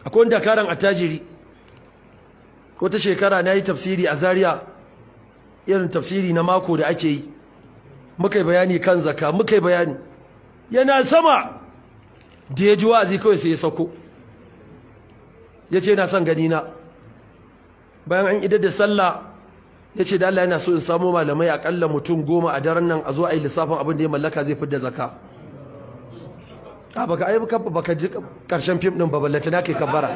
akwai wanda karan attajiri wata shekara na yi tafsiri a Zaria irin tafsiri na mako da ake yi muka yi bayani kan zakka muka yi bayani yana sama da ya ji wa'azi kawai sai ya sako ya ce yana son gani na bayan an idar da sallah ya ce da Allah yana so in samu malamai akalla mutum 10 a daren nan a zo a yi lissafin abin da ya mallaka zai fidda zakka baka ji karshen fim din baballata na kai kabbara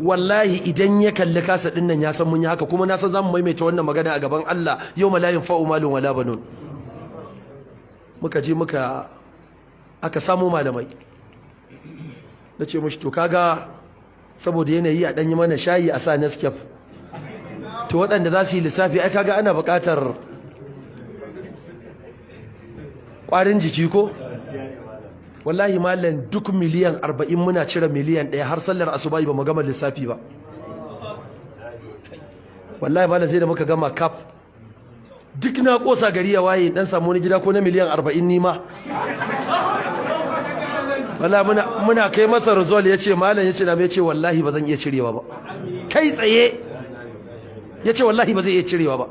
wallahi idan ya kalli kasa din nan ya san mun yi haka kuma na san zamu maimaita wannan magana a gaban Allah yawma la yanfa'u malun wala banun muka je aka samu malamai nace mushi to kaga saboda yanayi a dan yi mana shayi a sa Nescafe to waɗanda za su yi lissafi ai kaga ana buƙatar ƙwarin jiki ko wallahi malam duk miliyan 40 muna cire miliyan 1 har sallar asuba ba mu gama lissafi ba wallahi malam sai da muka gama kaf duk na kosa gari ya waye dan samu wani gida ko na miliyan 40 ni ma wallahi muna kai masa result yace malam yace da me yace wallahi ba zan iya cirewa ba kai tsaye yace wallahi ba zai iya cirewa ba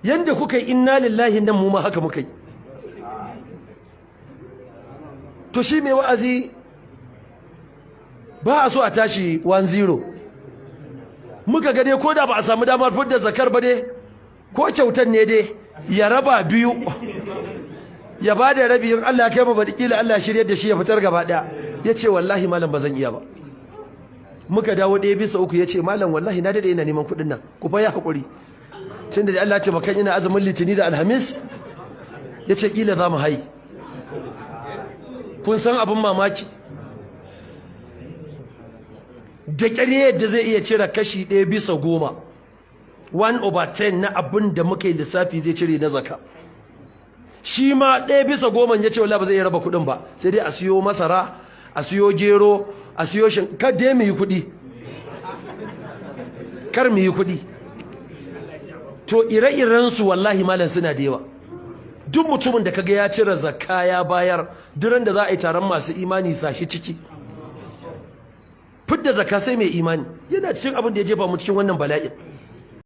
yanda kuka yi inna lillahi nan mu ma haka muka yi to shi mai wa'azi ba a so a tashi 1-0 muka gade ko da ba a samu damar fidda zakar ba dai ko kyautar ne dai ya raba biyu ya ba da rabi in Allah ya kai mu badikila Allah ya shirye da shi ya fitar gaba daya yace wallahi malam bazan iya ba muka dawo 1/3 yace malam wallahi na dade ina neman kudin nan ku fa ya hakuri tunda da Allah ya ce makan ina azumin litini da alhamis yace kila za mu hai kun san abin mamaki da ƙarye yadda zai iya cire kashi 1/10 1/10 na abin da muka yi lissafi zai cire na zaka shi ma 1/10 ya ce wala ba zai iya raba kuɗin ba sai dai a siyo masara a siyo gero a siyo kar dai mu yi kuɗi kar mu yi kuɗi to ire-irensu wallahi malam suna da yawa duk mutumin da kaga ya cire zakka ya bayar duran da za a yi taron masu imani sashi ciki fidda zakka sai mai imani yana cikin abin da ya jefa mu cikin wannan bala'in